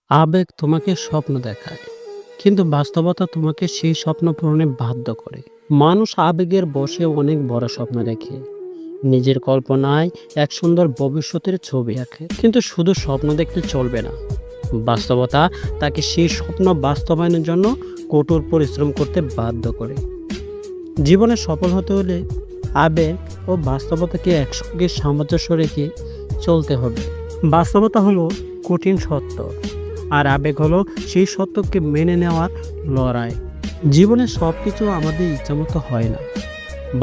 আবেগ তোমাকে স্বপ্ন দেখায়, কিন্তু বাস্তবতা তোমাকে সেই স্বপ্ন পূরণে বাধ্য করে। মানুষ আবেগের বশে অনেক বড় স্বপ্ন দেখে, নিজের কল্পনায় এক সুন্দর ভবিষ্যতের ছবি আঁকে। কিন্তু শুধু স্বপ্ন দেখলে চলবে না, বাস্তবতা তাকে সেই স্বপ্ন বাস্তবায়নের জন্য কঠোর পরিশ্রম করতে বাধ্য করে। জীবনে সফল হতে হলে আবেগ ও বাস্তবতাকে একসঙ্গে সামঞ্জস্য রেখে চলতে হবে। বাস্তবতা হলো কঠিন সত্য, আর আবেগ হলো সেই সত্যকে মেনে নেওয়ার লড়াই। জীবনে সব কিছু আমাদের ইচ্ছামতো হয় না।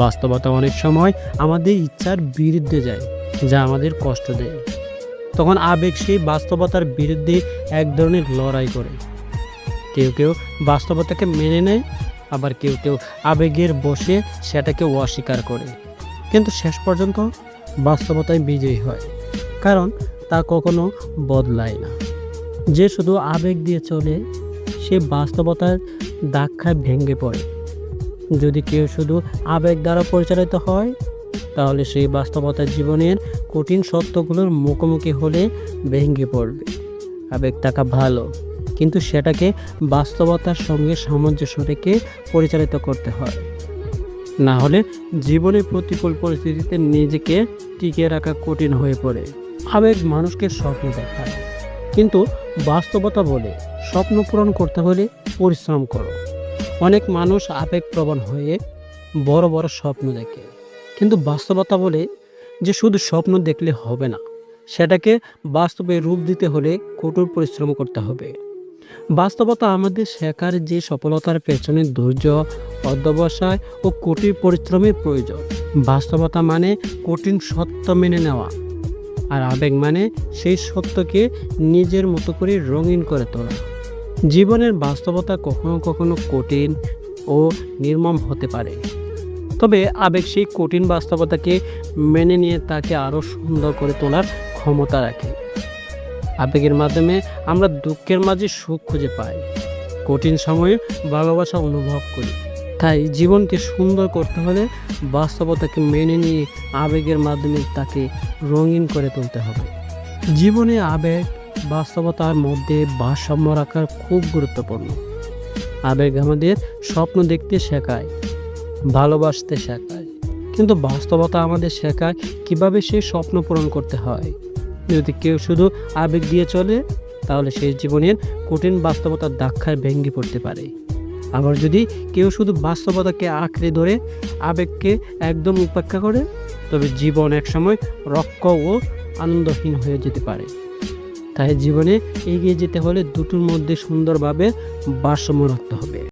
বাস্তবতা অনেক সময় আমাদের ইচ্ছার বিরুদ্ধে যায়, যা আমাদের কষ্ট দেয়। তখন আবেগ সেই বাস্তবতার বিরুদ্ধে এক ধরনের লড়াই করে। কেউ কেউ বাস্তবতাকে মেনে নেয়, আবার কেউ কেউ আবেগের বশে সেটাকে অস্বীকার করে। কিন্তু শেষ পর্যন্ত বাস্তবতায় বিজয়ী হয়, কারণ তা কখনো বদলায় না। যে শুধু আবেগ দিয়ে চলে, সে বাস্তবতার দাগ খায়, ভেঙে পড়ে। যদি কেউ শুধু আবেগ দ্বারা পরিচালিত হয়, তাহলে সেই বাস্তবতার জীবনের কঠিন সত্যগুলোর মুখোমুখি হলে ভেঙে পড়বে। আবেগ থাকা ভালো, কিন্তু সেটাকে বাস্তবতার সঙ্গে সামঞ্জস্য রেখে পরিচালিত করতে হয়। না হলে জীবনের প্রতিকূল পরিস্থিতিতে নিজেকে টিকিয়ে রাখা কঠিন হয়ে পড়ে। আবেগ মানুষকে স্বপ্ন দেখায়, কিন্তু বাস্তবতা বলে স্বপ্ন পূরণ করতে হলে পরিশ্রম করো। অনেক মানুষ আবেগপ্রবণ হয়ে বড় বড় স্বপ্ন দেখে, কিন্তু বাস্তবতা বলে যে শুধু স্বপ্ন দেখলে হবে না, সেটাকে বাস্তবে রূপ দিতে হলে কঠোর পরিশ্রম করতে হবে। বাস্তবতা আমাদের শেখার যে সফলতার পেছনে ধৈর্য, অধ্যবসায় ও কঠিন পরিশ্রমের প্রয়োজন। বাস্তবতা মানে কঠিন সত্য মেনে নেওয়া, আর আবেগ মানে সেই সত্যকে নিজের মতো করে রঙিন করে তোলা। জীবনের বাস্তবতা কখনো কখনো কঠিন ও নির্মম হতে পারে, তবে আবেগ সেই কঠিন বাস্তবতাকে মেনে নিয়ে তাকে আরও সুন্দর করে তোলার ক্ষমতা রাখে। আবেগের মাধ্যমে আমরা দুঃখের মাঝে সুখ খুঁজে পাই, কঠিন সময়ে ভালোবাসা অনুভব করি। তাই জীবনকে সুন্দর করতে হলে বাস্তবতাকে মেনে নিয়ে আবেগের মাধ্যমে তাকে রঙিন করে তুলতে হবে। জীবনে আবেগ বাস্তবতার মধ্যে ভারসাম্য রাখা খুব গুরুত্বপূর্ণ। আবেগ আমাদের স্বপ্ন দেখতে শেখায়, ভালোবাসতে শেখায়, কিন্তু বাস্তবতা আমাদের শেখায় কিভাবে সেই স্বপ্ন পূরণ করতে হয়। যদি কেউ শুধু আবেগ দিয়ে চলে, তাহলে সেই জীবনের কঠিন বাস্তবতার দাগ খায়, ভেঙে পড়তে পারে। আবার যদি কেউ শুধু বাস্তবতাকে আঁকড়ে ধরে আবেগকে একদম উপেক্ষা করে, তবে জীবন একসময় রক্ষ ও আনন্দহীন হয়ে যেতে পারে। তাই জীবনে এগিয়ে যেতে হলে দুটোর মধ্যে সুন্দরভাবে ভারসাম্য রাখতে হবে।